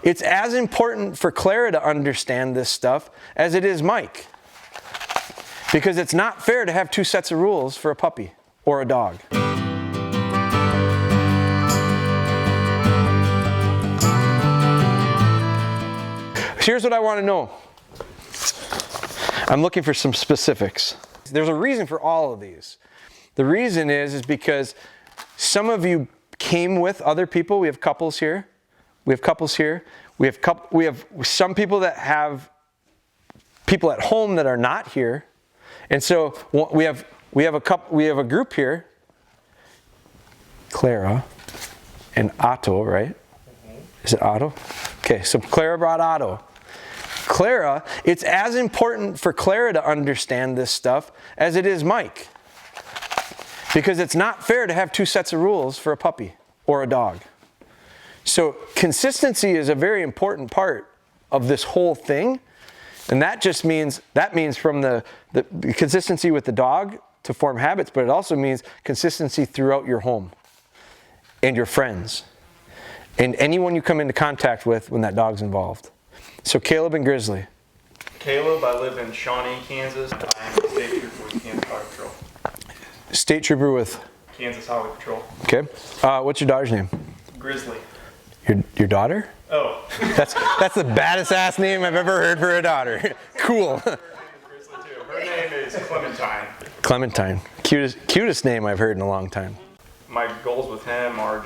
It's as important for Clara to understand this stuff as it is Mike. Because it's not fair to have two sets of rules for a puppy or a dog. Here's what I want to know. I'm looking for some specifics. There's a reason for all of these. The reason is because some of you came with other people. We have couples here. We have couples here. We have some people that have people at home that are not here. And so we have a group here. Clara and Otto, right? Is it Otto? Okay, so Clara brought Otto. Clara, it's as important for Clara to understand this stuff as it is Mike. Because it's not fair to have two sets of rules for a puppy or a dog. So consistency is a very important part of this whole thing. And that just means, from the consistency with the dog to form habits, but it also means consistency throughout your home and your friends and anyone you come into contact with when that dog's involved. So Caleb and Grizzly. Caleb, I live in Shawnee, Kansas. I'm a state trooper with Kansas Highway Patrol. State trooper with? Kansas Highway Patrol. Okay. What's your daughter's name? Grizzly. Your daughter? Oh. That's the baddest ass name I've ever heard for a daughter. Cool. Her name is Clementine. Clementine. Cutest name I've heard in a long time. My goals with him are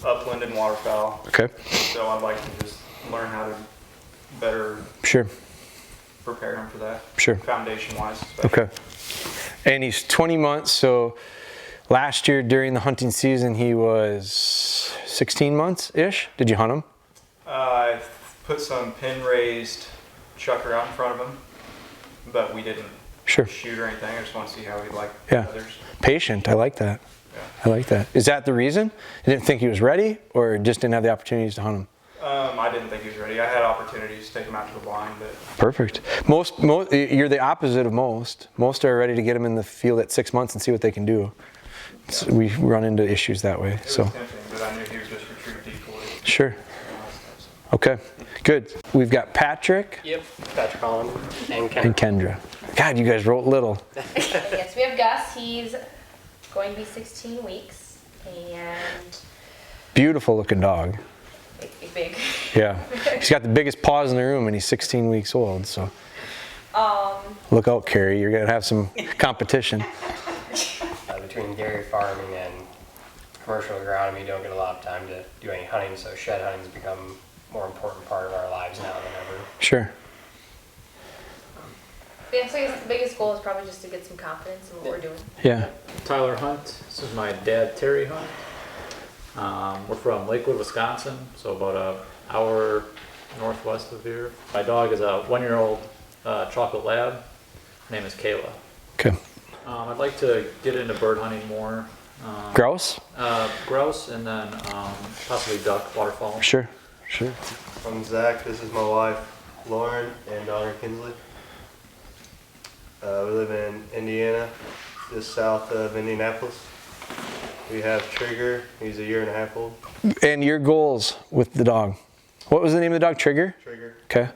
upland and waterfowl. Okay. So I'd like to just learn how to better prepare him for that. Sure. Foundation-wise. Okay. And he's 20 months, so last year during the hunting season he was 16 months-ish. Did you hunt him? I put some pin-raised chucker out in front of him, but we didn't shoot or anything. I just want to see how he'd like others. Patient. I like that. Yeah. I like that. Is that the reason? You didn't think he was ready, or just didn't have the opportunities to hunt him? I didn't think he was ready. I had opportunities to take him out to the blind, but... Perfect. Most, you're the opposite of most. Most are ready to get him in the field at 6 months and see what they can do. Yeah. So we run into issues that way. It was tempting, but I knew he was just retrieve decoy. Sure. Okay, good. We've got Patrick. Yep, Patrick Holland and Kendra. God, you guys wrote little. Yes, we have Gus. He's going to be 16 weeks and... Beautiful looking dog. Big. Yeah, he's got the biggest paws in the room and he's 16 weeks old, so. Look out, Carrie, you're gonna have some competition. Between dairy farming and commercial agronomy, you don't get a lot of time to do any hunting, so shed hunting has become a more important part of our lives now than ever. Sure. Yeah, so I guess the biggest goal is probably just to get some confidence in what we're doing. Yeah. Tyler Hunt. This is my dad, Terry Hunt. We're from Lakewood, Wisconsin, so about an hour northwest of here. My dog is a 1-year-old chocolate lab. Her name is Kayla. Okay. I'd like to get into bird hunting more. Grouse? Grouse, and then possibly duck, waterfowl. Sure, sure. I'm Zach. This is my wife, Lauren, and daughter, Kinsley. We live in Indiana, just south of Indianapolis. We have Trigger. He's 1.5 years old. And your goals with the dog? What was the name of the dog? Trigger? Trigger. Okay.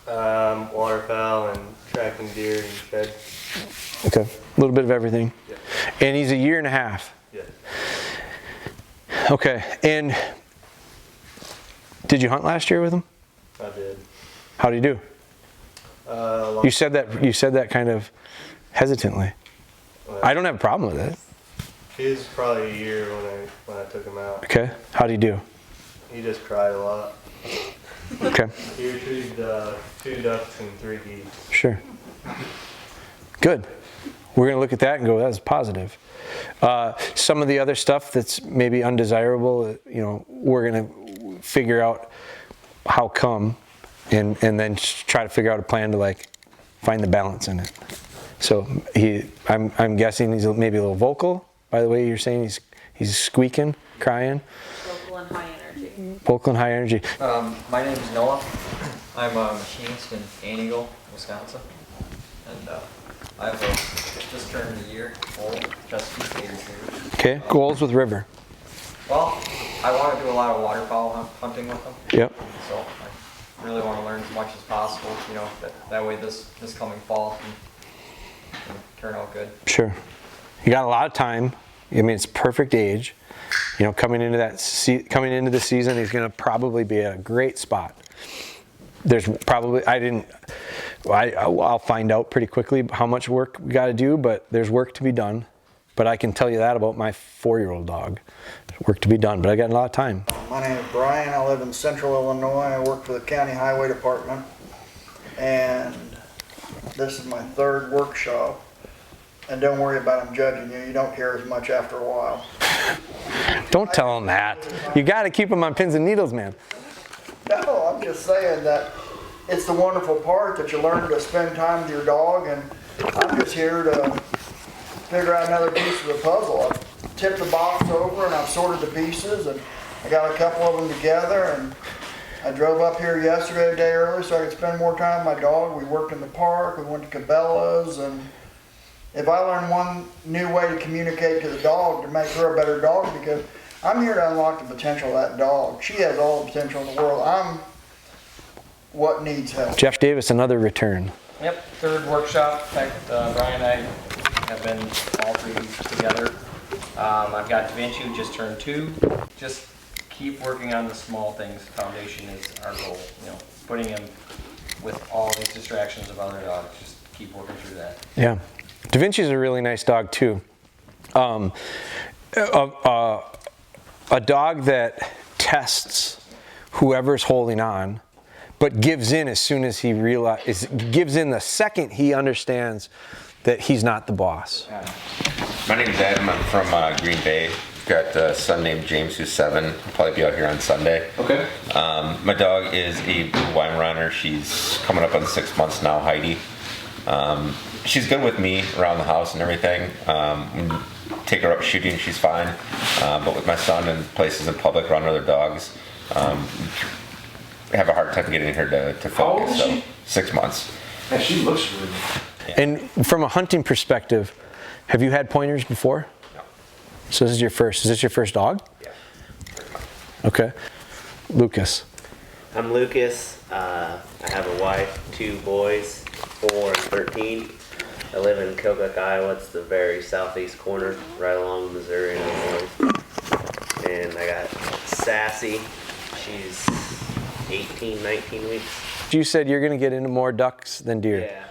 Waterfowl and tracking deer and shed. Okay. A little bit of everything. Yeah. And he's 1.5 years. Yes. Okay. And did you hunt last year with him? I did. How did he do? You said that kind of hesitantly. I don't have a problem with it. He was probably 1 year when I took him out. Okay. How did he do? He just cried a lot. Okay. He retrieved 2 ducks and 3 geese. Sure. Good. We're going to look at that and go, that's positive. Some of the other stuff that's maybe undesirable, we're going to figure out how come and then try to figure out a plan to find the balance in it. So I'm guessing he's maybe a little vocal, by the way you're saying he's squeaking, crying. Vocal and high energy. Vocal and high energy. My name is Noah. I'm a machinist in Antigo, Wisconsin. And I've just turned 1 year old, just 2 years here. Okay, goals with River. Well, I want to do a lot of waterfowl hunting with them. Yep. So I really want to learn as much as possible, you know, that way this coming fall can turn out good. Sure. You got a lot of time. I mean, it's perfect age. You know, coming into the season, he's going to probably be a great spot. There's probably, I'll find out pretty quickly how much work we got to do, but there's work to be done. But I can tell you that about my 4-year-old dog. There's work to be done, but I got a lot of time. My name is Brian. I live in Central Illinois. I work for the County Highway Department. And this is my 3rd workshop. And don't worry about them judging you. You don't care as much after a while. Don't tell them that. You got to keep them on pins and needles, man. No, I'm just saying that it's the wonderful part that you learn to spend time with your dog, and I'm just here to figure out another piece of the puzzle. I've tipped the box over and I've sorted the pieces, and I got a couple of them together, and I drove up here yesterday a day early so I could spend more time with my dog. We worked in the park, we went to Cabela's, and if I learn one new way to communicate to the dog to make her a better dog, because I'm here to unlock the potential of that dog. She has all the potential in the world. I'm what needs help. Jeff Davis, another return. Yep, 3rd workshop. In fact, Brian and I have been all 3 of these together. I've got Da Vinci who just turned 2. Just keep working on the small things. Foundation is our goal. You know, putting him with all these distractions of other dogs. Just keep working through that. Yeah. Da Vinci's a really nice dog too. A dog that tests whoever's holding on, but gives in as soon as he gives in the second he understands that he's not the boss. My name is Adam. I'm from Green Bay. Got a son named James who's 7. He'll probably be out here on Sunday. Okay. My dog is a Weimaraner. She's coming up on 6 months now, Heidi. She's good with me around the house and everything. When you take her up shooting, she's fine. But with my son in places in public around other dogs, I have a hard time getting her to focus. How old is she? 6 months. Yeah, she looks really good. And from a hunting perspective, have you had pointers before? No. So this is your first. Is this your first dog? Yeah. Okay. Lucas. I'm Lucas. I have a wife, 2 boys, 4 and 13. I live in Kokook, Iowa. It's the very southeast corner, right along Missouri and Illinois. And I got Sassy. She's 18, 19 weeks. You said you're going to get into more ducks than deer. Yeah.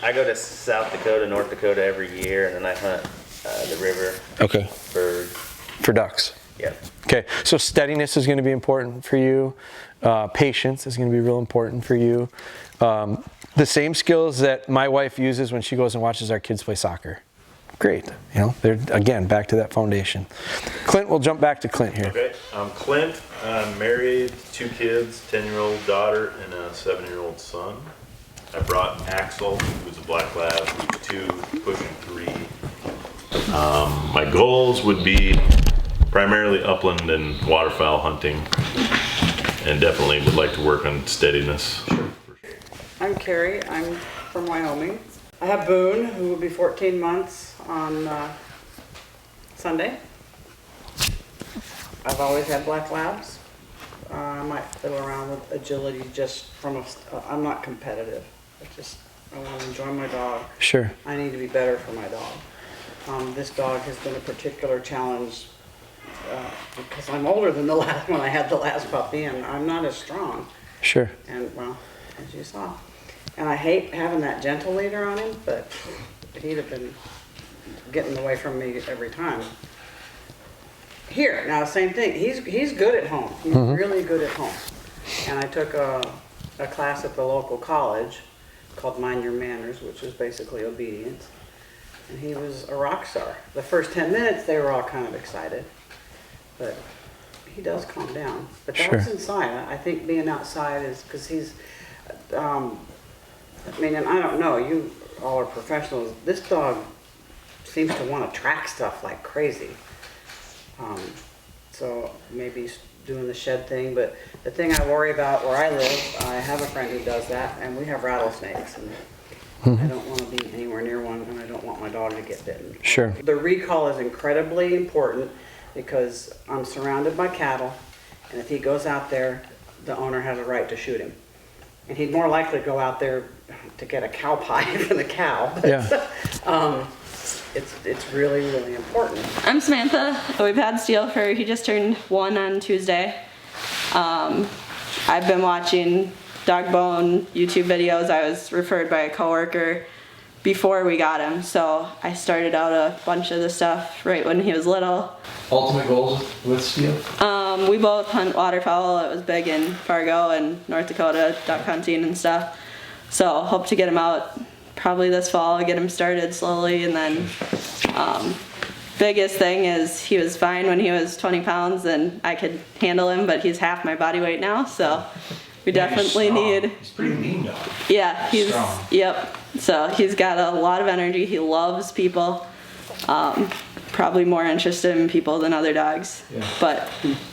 I go to South Dakota, North Dakota every year, and then I hunt the river. Okay. For ducks. Yeah. Okay, so steadiness is going to be important for you. Patience is going to be real important for you. The same skills that my wife uses when she goes and watches our kids play soccer. Great. You know, they're, again, back to that foundation. Clint, we'll jump back to Clint here. Okay, I'm Clint. I'm married, 2 kids, 10-year-old daughter and a 7-year-old son. I brought Axel, who's a black lab, who's 2, pushing 3. My goals would be primarily upland and waterfowl hunting, and definitely would like to work on steadiness. I'm Carrie. I'm from Wyoming. I have Boone, who will be 14 months on Sunday. I've always had black labs. I might fiddle around with agility just from I'm not competitive. I want to enjoy my dog. Sure. I need to be better for my dog. This dog has been a particular challenge because I'm older than the last when I had the last puppy, and I'm not as strong. Sure. And well, as you saw. And I hate having that gentle leader on him, but he'd have been getting away from me every time. Here, now same thing. He's good at home. He's really good at home. And I took a class at the local college called Mind Your Manners, which is basically obedience. And he was a rock star. The first 10 minutes, they were all kind of excited. But he does calm down. But that was inside. I think being outside is because he's, I mean, and I don't know, you all are professionals. This dog seems to want to track stuff like crazy. So maybe he's doing the shed thing, but the thing I worry about where I live, I have a friend who does that, and we have rattlesnakes, and I don't want to be anywhere near one, and I don't want my dog to get bitten. Sure. The recall is incredibly important. because I'm surrounded by cattle, and if he goes out there, the owner has a right to shoot him. And he'd more likely go out there to get a cow pie than a cow. Yeah. It's really, really important. I'm Samantha. We've had Steele he just turned 1 on Tuesday. I've been watching DogBone YouTube videos. I was referred by a coworker before we got him, so I started out a bunch of the stuff right when he was little. Ultimate goals with Steele? We both hunt waterfowl. It was big in Fargo and North Dakota, duck hunting and stuff. So hope to get him out probably this fall, get him started slowly, and then biggest thing is he was fine when he was 20 pounds and I could handle him, but he's half my body weight now, so we definitely need. He's pretty mean though. Yeah, he's strong. Yep. So he's got a lot of energy. He loves people. Probably more interested in people than other dogs. Yeah. But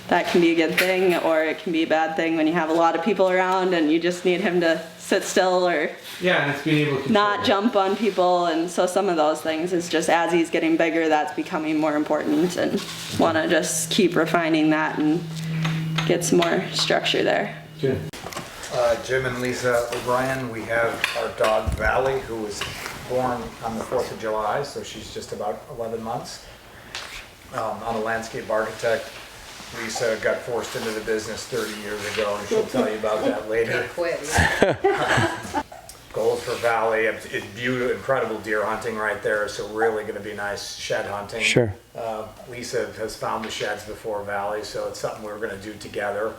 that can be a good thing, or it can be a bad thing when you have a lot of people around and you just need him to sit still or Yeah, and it's being able to not control jump on people. And so some of those things is just as he's getting bigger, that's becoming more important, and want to just keep refining that and get some more structure there. Good. Jim and Lisa O'Brien, we have our dog Valley, who was born on the 4th of July, so she's just about 11 months. I'm a landscape architect. Lisa got forced into the business 30 years ago, and she'll tell you about that later. Goals for Valley, it's incredible deer hunting right there, so really going to be nice shed hunting. Sure. Lisa has found the sheds before Valley, so it's something we're going to do together.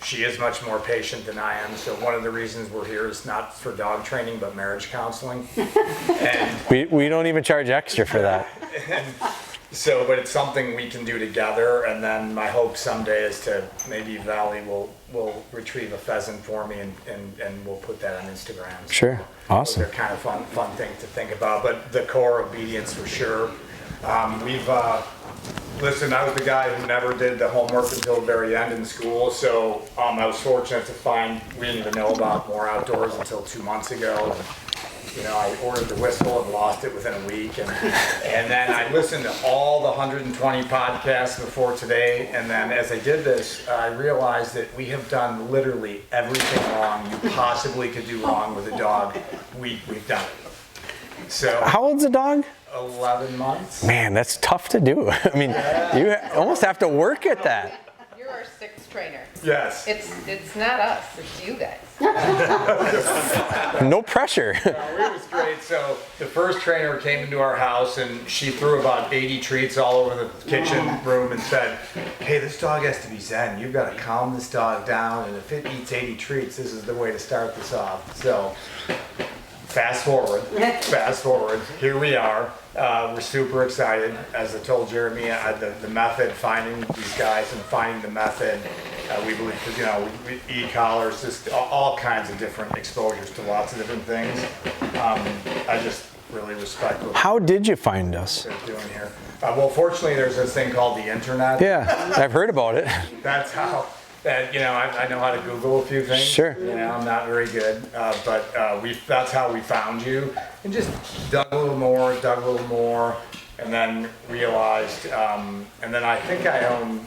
She is much more patient than I am, so one of the reasons we're here is not for dog training, but marriage counseling. And We don't even charge extra for that. so, but it's something we can do together, and then my hope someday is to maybe Valley will retrieve a pheasant for me, and we'll put that on Instagram. So Sure, awesome. they're kind of fun thing to think about, but the core obedience for sure. Listen, I was the guy who never did the homework until the very end in school, so I was fortunate to find, we didn't even know about More Outdoors until 2 months ago. You know, I ordered the whistle and lost it within a week, and then I listened to all the 120 podcasts before today, and then as I did this, I realized that we have done literally everything wrong you possibly could do wrong with a dog. We've done it. So How old's the dog? 11 months. Man, that's tough to do. I mean, you almost have to work at that. You're our sixth trainer. Yes. It's not us, it's you guys. No pressure. It was great. So the first trainer came into our house and she threw about 80 treats all over the kitchen room and said, hey, this dog has to be zen. You've got to calm this dog down, and if it eats 80 treats, this is the way to start this off. So fast forward, here we are. We're super excited. As I told Jeremy, the method, finding these guys and finding the method, we believe, because we e-collars, just all kinds of different exposures to lots of different things. I just really respect what How did you find us? they're doing here. Well, fortunately, there's this thing called the internet. Yeah, I've heard about it. That's how. I know how to Google a few things. Sure. I'm not very good, but that's how we found you, and just dug a little more, and then realized, and then I think I own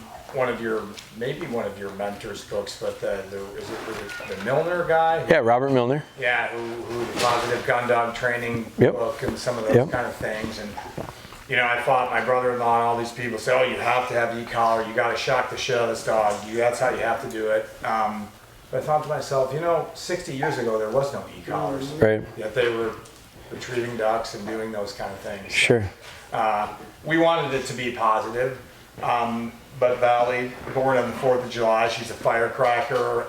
maybe one of your mentors' books, but was it the Milner guy? Yeah, Robert Milner. Yeah, who the Positive Gun Dog Training book and some of those kind of things, and. I thought my brother-in-law and all these people say, oh, you have to have e-collar, you got to shock the shit out of this dog, that's how you have to do it. But I thought to myself, 60 years ago there was no e-collars. Right. Yet they were retrieving ducks and doing those kind of things. Sure. We wanted it to be positive. But Valley, born on the 4th of July, she's a firecracker.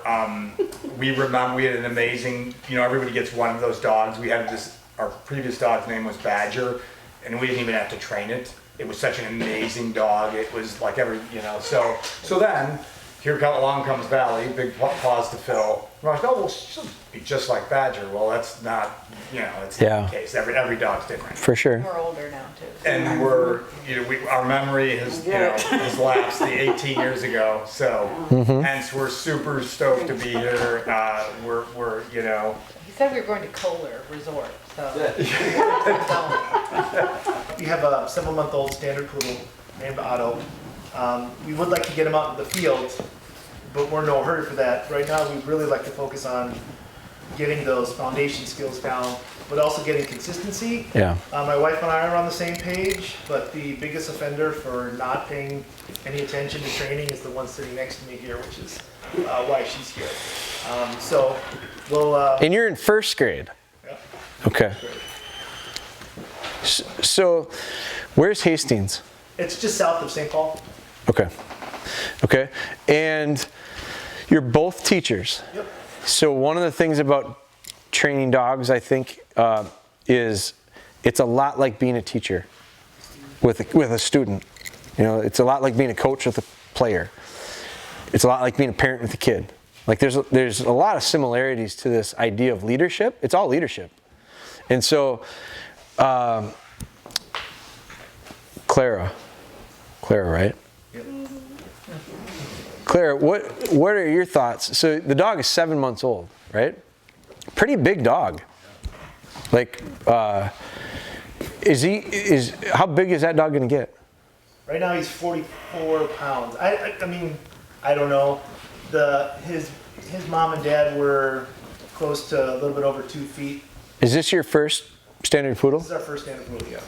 We remember we had an amazing, everybody gets one of those dogs. We had our previous dog's name was Badger, and we didn't even have to train it. It was such an amazing dog. It was like so then, along comes Valley, big paws to fill. We're like, oh, well, she'll be just like Badger. Well, that's not, it's not the case. Every dog's different. For sure. We're older now too. And our memory has lapsed the 18 years ago. So, hence we're super stoked to be here. We're. He said we were going to Kohler Resort, so. We have a 7-month-old standard poodle named Otto. We would like to get him out in the field, but we're in no hurry for that. Right now, we'd really like to focus on getting those foundation skills down, but also getting consistency. Yeah. My wife and I are on the same page, but the biggest offender for not paying any attention to training is the one sitting next to me here, which is why she's here. So we'll... And you're in first grade? Yeah. Okay. So where's Hastings? It's just south of St. Paul. Okay. Okay. And you're both teachers. Yep. So one of the things about training dogs, I think, is it's a lot like being a teacher with a student. You know, it's a lot like being a coach with a player. It's a lot like being a parent with a kid. Like there's a lot of similarities to this idea of leadership. It's all leadership. And so, Clara, right? Yep. Clara, what are your thoughts? So the dog is 7 months old, right? Pretty big dog. Like, how big is that dog gonna get? Right now he's 44 pounds. I mean, I don't know. His mom and dad were close to a little bit over 2 feet. Is this your first standard poodle? This is our first standard poodle, yeah.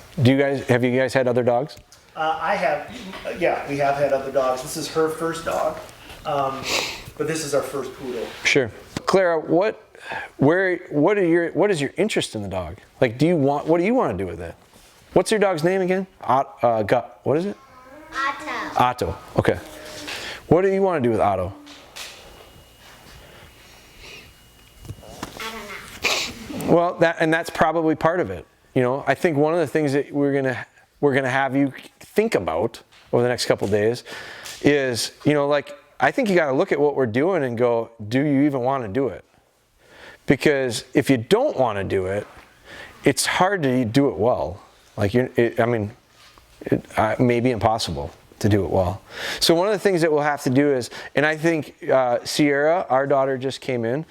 Have you guys had other dogs? Yeah, we have had other dogs. This is her first dog, but this is our first poodle. Sure. Clara, what is your interest in the dog? Like, what do you want to do with it? What's your dog's name again? What is it? Otto. Otto. Okay. What do you want to do with Otto? Well, that's probably part of it. You know, I think one of the things that we're gonna have you think about over the next couple of days is, you know, like, I think you got to look at what we're doing and go, do you even want to do it? Because if you don't want to do it, it's hard to do it well. Like, it may be impossible to do it well. So one of the things that we'll have to do is, and I think Sierra, our daughter, just came in.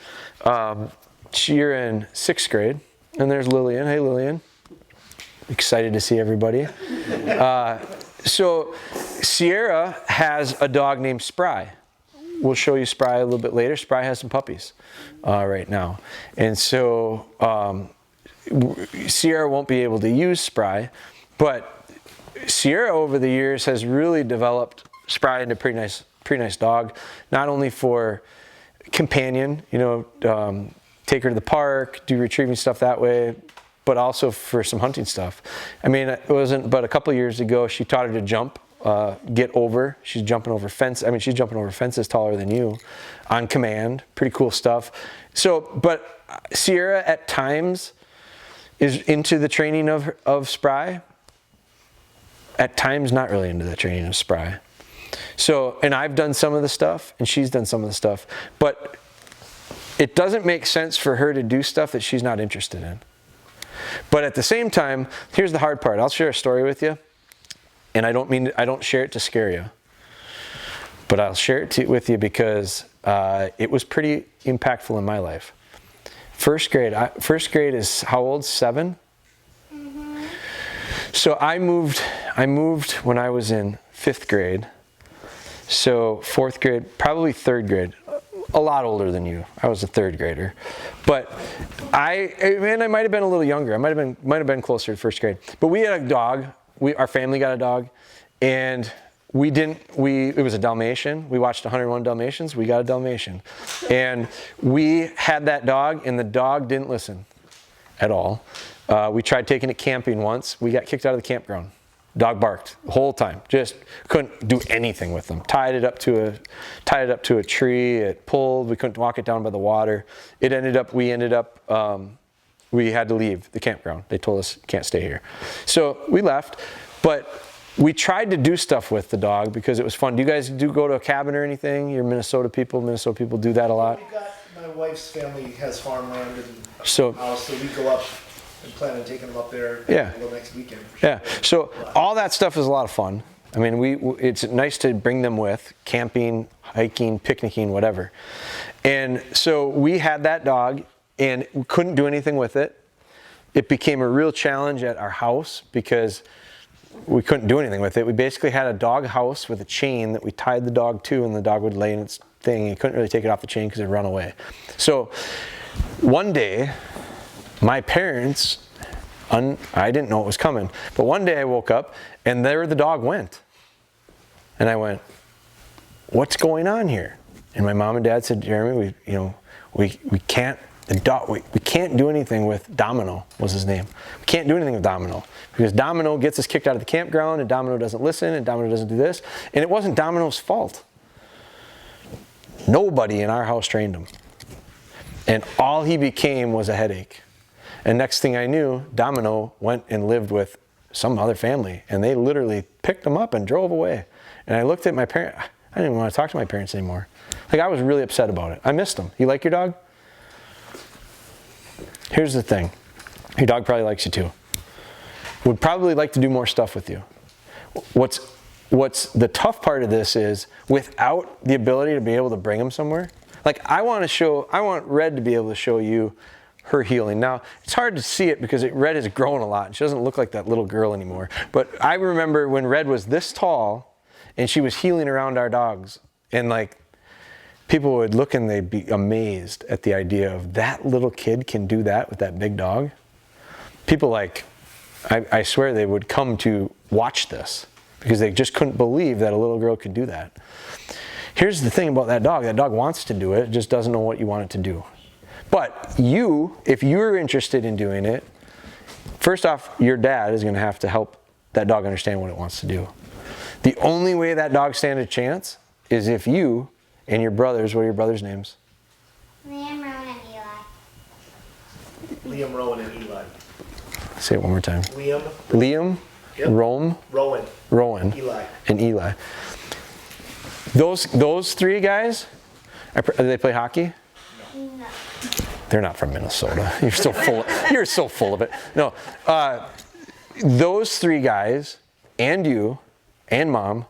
You're in 6th grade, and there's Lillian. Hey, Lillian. Excited to see everybody. So Sierra has a dog named Spry. We'll show you Spry a little bit later. Spry has some puppies right now. And so Sierra won't be able to use Spry, but Sierra over the years has really developed Spry into a pretty nice dog, not only for companion, you know, take her to the park, do retrieving stuff that way, but also for some hunting stuff. I mean, it wasn't but a couple years ago, she taught her to jump, get over. She's jumping over she's jumping over fences taller than you on command. Pretty cool stuff. So, but Sierra at times is into the training of Spry. At times, not really into the training of Spry. So, and I've done some of the stuff, and she's done some of the stuff, but it doesn't make sense for her to do stuff that she's not interested in. But at the same time, here's the hard part. I'll share a story with you, and I don't share it to scare you, but I'll share it with you because it was pretty impactful in my life. First grade is how old? 7? Mm-hmm. So I moved when I was in 5th grade. So 4th grade, probably 3rd grade. A lot older than you. I was a 3rd grader, but I might have been a little younger. I might have been closer to 1st grade. But we had a dog. Our family got a dog, and it was a Dalmatian. We watched 101 Dalmatians. We got a Dalmatian, and we had that dog, and the dog didn't listen at all. We tried taking it camping once. We got kicked out of the campground. Dog barked the whole time. Just couldn't do anything with them. Tied it up to a tree. It pulled. We couldn't walk it down by the water. We had to leave the campground. They told us can't stay here. So we left, but we tried to do stuff with the dog because it was fun. Do you guys go to a cabin or anything? You're Minnesota people. Minnesota people do that a lot. My wife's family has farmland and so we go up and plan on taking them up there next weekend. Yeah, so all that stuff is a lot of fun. I mean, it's nice to bring them with, camping, hiking, picnicking, whatever. And so we had that dog and we couldn't do anything with it. It became a real challenge at our house because we couldn't do anything with it. We basically had a dog house with a chain that we tied the dog to, and the dog would lay in its thing. You couldn't really take it off the chain because it'd run away. So one day, my parents, I didn't know it was coming, but one day I woke up and there the dog went. And I went, what's going on here? And my mom and dad said, Jeremy, we can't do anything with Domino, was his name. We can't do anything with Domino because Domino gets us kicked out of the campground, and Domino doesn't listen, and Domino doesn't do this. And it wasn't Domino's fault. Nobody in our house trained him. And all he became was a headache. And next thing I knew, Domino went and lived with some other family, and they literally picked him up and drove away. And I looked at my parents. I didn't even want to talk to my parents anymore. Like, I was really upset about it. I missed them. You like your dog? Here's the thing. Your dog probably likes you too. Would probably like to do more stuff with you. What's the tough part of this is, without the ability to be able to bring him somewhere, like I want Red to be able to show you her healing. Now, it's hard to see it because Red has grown a lot. She doesn't look like that little girl anymore. But I remember when Red was this tall and she was healing around our dogs, and like people would look and they'd be amazed at the idea of that little kid can do that with that big dog. People I swear they would come to watch this because they just couldn't believe that a little girl could do that. Here's the thing about that dog wants to do it, just doesn't know what you want it to do. But if you're interested in doing it, first off, your dad is going to have to help that dog understand what it wants to do. The only way that dog stands a chance is if you and your brothers, what are your brothers' names? Liam, Rowan, and Eli. Liam, Rowan, and Eli. Say it one more time. Liam. Yep. Rowan, Eli. and Eli. Those three guys, do they play hockey? No. They're not from Minnesota. You're so full of it. No, those three guys, and you, and Mom,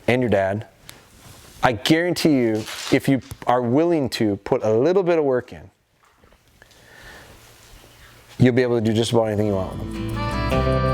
and your dad, I guarantee you, if you are willing to put a little bit of work in, you'll be able to do just about anything you want with them.